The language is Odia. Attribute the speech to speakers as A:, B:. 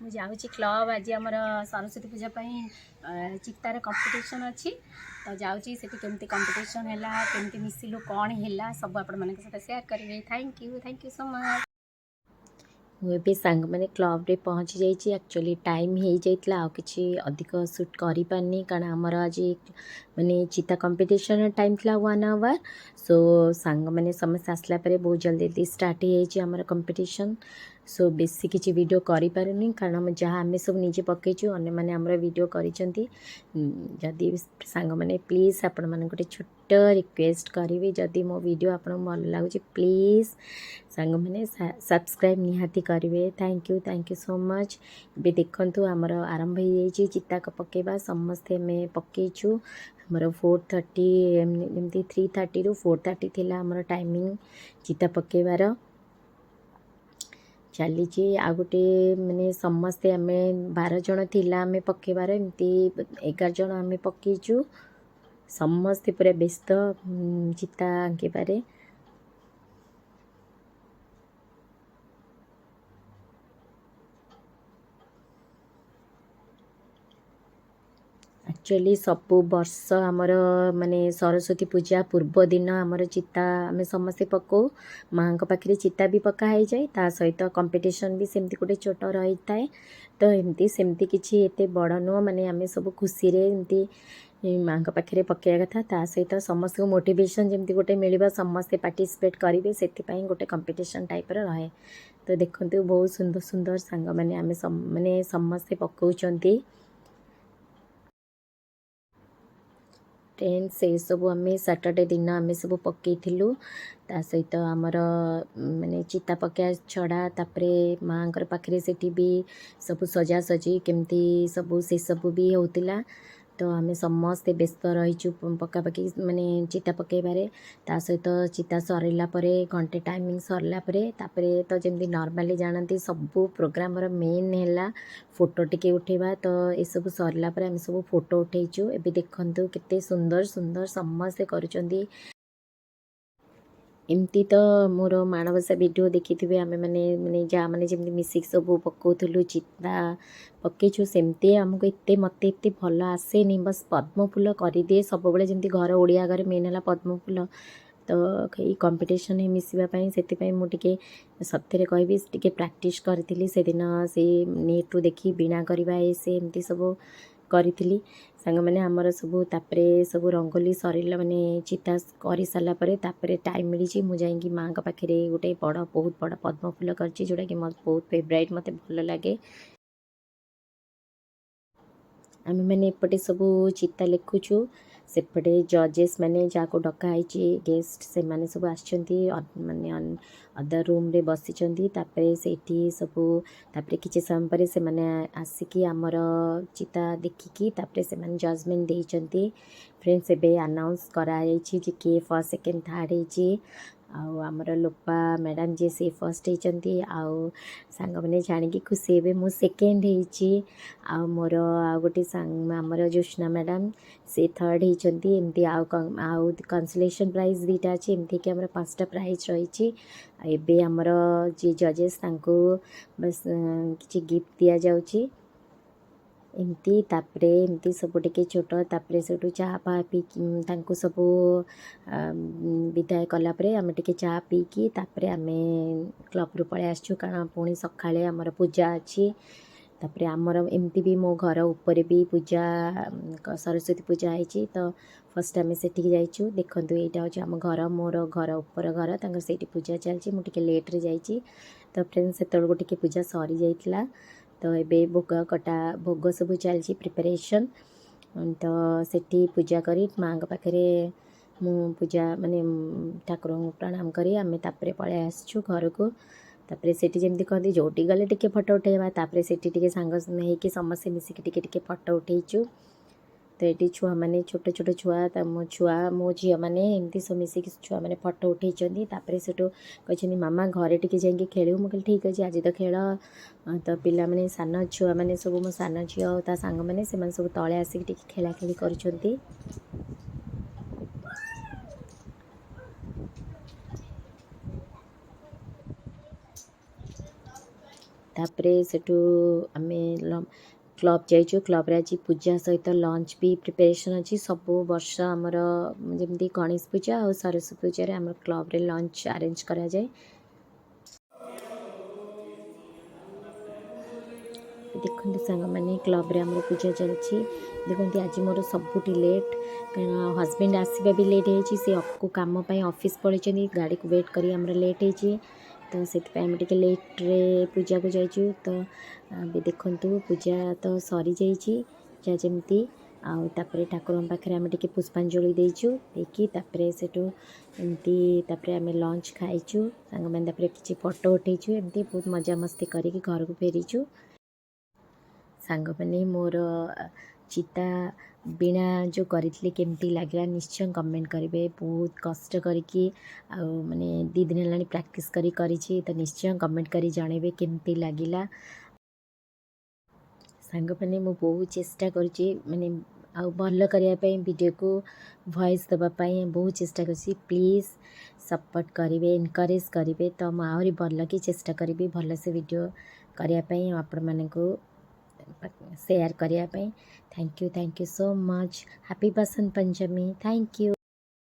A: ମୁଁ ଯାଉଛି କ୍ଲବ୍। ଆଜି ଆମର ସରସ୍ୱତୀ ପୂଜା ପାଇଁ ଚିତାର କମ୍ପିଟିସନ୍ ଅଛି, ତ ଯାଉଛି ସେଠି କେମିତି କମ୍ପିଟିସନ୍ ହେଲା, କେମିତି ମିଶିଲୁ, କ'ଣ ହେଲା ସବୁ ଆପଣମାନଙ୍କ ସହିତ ସେୟାର କରିବି। Thank you so much. ମୁଁ ଏବେ ସାଙ୍ଗମାନେ କ୍ଲବ୍ରେ ପହଞ୍ଚି ଯାଇଛି। ଆକ୍ଚୁଆଲି ଟାଇମ୍ ହେଇଯାଇଥିଲା, ଆଉ କିଛି ଅଧିକ ସୁଟ୍ କରିପାରିନି କାରଣ ଆମର ଆଜି ମାନେ ଚିତା କମ୍ପିଟିସନ୍ ଟାଇମ୍ ଥିଲା 1 ଆୱାର୍। ସୋ ସାଙ୍ଗମାନେ ସମସ୍ତେ ଆସିଲା ପରେ ବହୁତ ଜଲ୍ଦି ଷ୍ଟାର୍ଟ ହେଇଯାଇଛି ଆମର କମ୍ପିଟିସନ୍। ସୋ ବେଶୀ କିଛି ଭିଡ଼ିଓ କରିପାରୁନି କାରଣ ଯାହା ଆମେ ସବୁ ନିଜେ ପକାଇଛୁ, ଅନ୍ୟମାନେ ଆମର ଭିଡ଼ିଓ କରିଛନ୍ତି। ଯଦି ସାଙ୍ଗମାନେ ପ୍ଲିଜ୍ ଆପଣମାନଙ୍କୁ ଗୋଟେ ଛୋଟ ରିକ୍ୱେଷ୍ଟ କରିବି, ଯଦି ମୋ ଭିଡ଼ିଓ ଆପଣଙ୍କୁ ଭଲ ଲାଗୁଛି ପ୍ଲିଜ୍ ସାଙ୍ଗମାନେ ସବସ୍କ୍ରାଇବ୍ ନିହାତି କରିବେ। Thank you so much. ଏବେ ଦେଖନ୍ତୁ ଆମର ଆରମ୍ଭ ହେଇଯାଇଛି ଚିତା ପକାଇବା। ସମସ୍ତେ ଆମେ ପକାଇଛୁ। ଆମର 4:30 ଏମିତି 3:30ରୁ 4:30 ଥିଲା ଆମର ଟାଇମିଂ ଚିତା ପକାଇବାର ଚାଲିଛି। ଆଉ ଗୋଟେ ମାନେ ସମସ୍ତେ ଆମେ 12 ଜଣ ଥିଲା ଆମେ ପକାଇବାର, ଏମିତି 11 ଜଣ ଆମେ ପକାଇଛୁ। ସମସ୍ତେ ପୁରା ବ୍ୟସ୍ତ ଚିତା ଆଙ୍କିବାରେ। ଆକ୍ଚୁଆଲି ସବୁ ବର୍ଷ ଆମର ମାନେ ସରସ୍ୱତୀ ପୂଜା ପୂର୍ବ ଦିନ ଆମର ଚିତା ଆମେ ସମସ୍ତେ ପକାଉ। ମାଆଙ୍କ ପାଖରେ ଚିତା ବି ପକା ହେଇଯାଏ, ତା ସହିତ କମ୍ପିଟିସନ୍ ବି ସେମିତି ଗୋଟେ ଛୋଟ ରହିଥାଏ। ତ ସେମିତି କିଛି ଏତେ ବଡ଼ ନୁହଁ, ମାନେ ଆମେ ସବୁ ଖୁସିରେ ଏମିତି ମାଆଙ୍କ ପାଖରେ ପକାଇବା କଥା। ତା ସହିତ ସମସ୍ତଙ୍କୁ ମୋଟିଭେସନ୍ ଯେମିତି ଗୋଟେ ମିଳିବ, ସମସ୍ତେ ପାର୍ଟିସିପେଟ୍ କରିବେ, ସେଥିପାଇଁ ଗୋଟେ କମ୍ପିଟିସନ୍ ଟାଇପ୍ର ରହେ। ତ ଦେଖନ୍ତୁ ବହୁତ ସୁନ୍ଦର ସୁନ୍ଦର ସାଙ୍ଗମାନେ ଆମେ ମାନେ ସମସ୍ତେ ପକାଉଛନ୍ତି। ଟ୍ରେଣ୍ଡ ସେସବୁ ଆମେ ସାଟର୍ଡ଼େ ଦିନ ଆମେ ସବୁ ପକାଇଥିଲୁ। ତା ସହିତ ଆମର ମାନେ ଚିତା ପକାଇବା ଛଡ଼ା ତାପରେ ମାଆଙ୍କର ପାଖରେ ସେଠି ବି ସବୁ ସଜାସଜି କେମିତି ସବୁ ସେସବୁ ବି ହେଉଥିଲା। ତ ଆମେ ସମସ୍ତେ ବ୍ୟସ୍ତ ରହିଛୁ ପକାପାକି ମାନେ ଚିତା ପକାଇବାରେ। ତା ସହିତ ଚିତା ସରିଲା ପରେ ଘଣ୍ଟେ ଟାଇମିଂ ସରିଲା ପରେ ତାପରେ ତ ଯେମିତି ନର୍ମାଲି ଜାଣନ୍ତି ସବୁ ପ୍ରୋଗ୍ରାମର ମେନ୍ ହେଲା ଫଟୋ ଟିକେ ଉଠାଇବା। ତ ଏସବୁ ସରିଲା ପରେ ଆମେ ସବୁ ଫଟୋ ଉଠାଇଛୁ। ଏବେ ଦେଖନ୍ତୁ କେତେ ସୁନ୍ଦର ସୁନ୍ଦର ସମସ୍ତେ କରୁଛନ୍ତି। ଏମିତି ତ ମୋର ମାଣବସା ଭିଡ଼ିଓ ଦେଖିଥିବେ, ଆମେ ମାନେ ଯାହା ମାନେ ଯେମିତି ମିଶିକି ସବୁ ପକାଉଥିଲୁ ଚିତା ପକାଇଛୁ, ସେମିତି ଆମକୁ ମୋତେ ଏତେ ଭଲ ଆସେନି। ବସ୍ ପଦ୍ମ ଫୁଲ କରିଦିଏ ସବୁବେଳେ, ଯେମିତି ଘର ଓଡ଼ିଆ ଘରେ ମେନ୍ ହେଲା ପଦ୍ମ ଫୁଲ। ତ ଏଇ କମ୍ପିଟିସନ୍ରେ ମିଶିବା ପାଇଁ ସେଥିପାଇଁ ମୁଁ ଟିକେ ସତରେ କହିବି ଟିକେ ପ୍ରାକ୍ଟିସ୍ କରିଥିଲି ସେଦିନ। ସେ ନେଟ୍ରୁ ଦେଖି ବୀଣା କରିବା ସେ ଏମିତି ସବୁ କରିଥିଲି ସାଙ୍ଗମାନେ ଆମର ସବୁ। ତାପରେ ସବୁ ରଙ୍ଗୋଲି ସରିଲା, ମାନେ ଚିତା କରିସାରିଲା ପରେ ତାପରେ ଟାଇମ୍ ମିଳିଛି, ମୁଁ ଯାଇକି ମାଆଙ୍କ ପାଖରେ ଗୋଟେ ବହୁତ ବଡ଼ ପଦ୍ମ ଫୁଲ କରିଛି, ଯେଉଁଟାକି ମୋତେ ବହୁତ ଫେଭରାଇଟ୍, ମୋତେ ଭଲ ଲାଗେ। ଆମେମାନେ ଏପଟେ ସବୁ ଚିତା ଲେଖୁଛୁ, ସେପଟେ ଜଜେସ୍ ମାନେ ଯାହାକୁ ଡକା ହେଇଛି ଗେଷ୍ଟ ସେମାନେ ସବୁ ଆସିଛନ୍ତି, ମାନେ ଅଦର ରୁମ୍ରେ ବସିଛନ୍ତି। ତାପରେ ସେଇଠି ସବୁ ତାପରେ କିଛି ସମୟ ପରେ ସେମାନେ ଆସିକି ଆମର ଚିତା ଦେଖିକି ତାପରେ ସେମାନେ ଜଜମେଣ୍ଟ ଦେଇଛନ୍ତି। ଫ୍ରେଣ୍ଡସ୍ ଏବେ ଆନାଉନ୍ସ କରାଯାଇଛି ଯେ କିଏ ଫର୍ଷ୍ଟ ସେକେଣ୍ଡ ଥାର୍ଡ଼ ହେଇଛି। ଆଉ ଆମର ଲୋପା ମ୍ୟାଡ଼ାମ୍ ଯିଏ ସେ ଫର୍ଷ୍ଟ ହେଇଛନ୍ତି, ଆଉ ସାଙ୍ଗମାନେ ଜାଣିକି ଖୁସି ହେବେ ମୁଁ ସେକେଣ୍ଡ ହେଇଛି। ଆଉ ମୋର ଆଉ ଗୋଟେ ସାଙ୍ଗ ଆମର ଜ୍ୟୋତ୍ସ୍ନା ମ୍ୟାଡ଼ାମ୍ ସେ ଥାର୍ଡ଼ ହେଇଛନ୍ତି। ଏମିତି ଆଉ କନସୋଲେସନ୍ ପ୍ରାଇଜ୍ 2ଟା ଅଛି, ଏମିତିକି ଆମର 5ଟା ପ୍ରାଇଜ୍ ରହିଛି। ଏବେ ଆମର ଯିଏ ଜଜେସ୍ ତାଙ୍କୁ ବାସ୍ କିଛି ଗିଫ୍ଟ ଦିଆଯାଉଛି ଏମିତି। ତାପରେ ଏମିତି ସବୁ ଟିକେ ଛୋଟ, ତାପରେ ସେଠୁ ଚାହା ପାହା ପିଇକି ତାଙ୍କୁ ସବୁ ବିଦାୟ କଲା ପରେ ଆମେ ଟିକେ ଚାହା ପିଇକି ତାପରେ ଆମେ କ୍ଲବ୍ରୁ ପଳେଇ ଆସିଛୁ, କାରଣ ପୁଣି ସକାଳେ ଆମର ପୂଜା ଅଛି। ତାପରେ ଆମର ଏମିତି ବି ମୋ ଘର ଉପରେ ବି ପୂଜା ସରସ୍ୱତୀ ପୂଜା ହେଇଛି, ତ ଫାର୍ଷ୍ଟ ଆମେ ସେଠିକି ଯାଇଛୁ। ଦେଖନ୍ତୁ ଏଇଟା ହେଉଛି ଆମ ଘର, ମୋର ଘର ଉପର ଘର, ତାଙ୍କର ସେଇଠି ପୂଜା ଚାଲିଛି। ମୁଁ ଟିକେ ଲେଟ୍ରେ ଯାଇଛି, ତ ଫ୍ରେଣ୍ଡସ୍ ସେତେବେଳକୁ ଟିକେ ପୂଜା ସରିଯାଇଥିଲା। ତ ଏବେ ଭୋଗ ସବୁ ଚାଲିଛି ପ୍ରିପାରେସନ୍। ତ ସେଠି ପୂଜା କରି ମାଆଙ୍କ ପାଖରେ ମୁଁ ପୂଜା ମାନେ ଠାକୁରଙ୍କୁ ପ୍ରଣାମ କରି ଆମେ ତାପରେ ପଳେଇ ଆସିଛୁ ଘରକୁ। ତାପରେ ସେଠି ଯେମିତି କହନ୍ତି ଯେଉଁଠି ଗଲେ ଟିକେ ଫଟୋ ଉଠାଇବା, ତାପରେ ସେଠି ଟିକେ ସାଙ୍ଗ ହେଇକି ସମସ୍ତେ ମିଶିକି ଟିକେ ଫଟୋ ଉଠାଇଛୁ। ତ ଏଠି ଛୁଆମାନେ ଛୋଟ ଛୋଟ ଛୁଆ ମୋ ଝିଅମାନେ ଏମିତି ସବୁ ମିଶିକି ଛୁଆମାନେ ଫଟୋ ଉଠାଇଛନ୍ତି। ତାପରେ ସେଠୁ କହିଛନ୍ତି ମାମା ଘରେ ଟିକେ ଯାଇକି ଖେଳିବୁ। ମୁଁ କହିଲି ଠିକ୍ ଅଛି, ଆଜି ତ ଖେଳ। ତ ପିଲାମାନେ ସାନ ଛୁଆମାନେ ସବୁ, ମୋ ସାନ ଝିଅ ଆଉ ତା ସାଙ୍ଗମାନେ ସେମାନେ ସବୁ ତଳେ ଆସିକି ଟିକେ ଖେଳାଖେଳି କରୁଛନ୍ତି। तापरे सेठू आमे क्लब जाइछु क्लब रे आज पूजा सहित लंच भी प्रिपरेशन अच्छी सब वर्ष आमर जमी गणेश पूजा और सरस्वती पूजा रे आमर क्लब रे लंच अरेंज करा जाए। देखते सांग मैंने क्लब रे आमर पूजा चलती देखते आज मोर सबुठी लेट कहीं हजबैंड आसवा भी लेट हो कम ऑफिस पड़े गाड़ी को वेट करी आमर लेट हो तो से लेट्रे पूजा को जाइछु तो देखु पूजा तो सरी जाइए जहाँ जमी आउे ठाकुर पाखे आम टे पुष्पांजलि देचु देखी सेठू एमती आम लंच खाइचु सांग मैंने किसी फोटो उठेचु एमती बहुत मजा मस्ती करके घर को फेरीचु। सांग मैंने मोर चिता बीणा जो करी केमती लगे निश्चय कमेंट करेंगे बहुत कष्ट करके माने 2 दिन है प्रैक्टिस करी तो निश्चय कमेंट करी जनइबे केमती लगिला। सांग मैंने मु बहुत चेष्टा करुँची माने भल करने वीडियो को वॉइस देवाई बहुत चेष्टा करी प्लीज़ सपोर्ट करेंगे इनकरेज करेंगे तो मुझे आहरी भल कि चेष्टा करी भल से वीडियो करने आपण मानक शेयर करने। Thank you so much happy Basant Panchami thank you.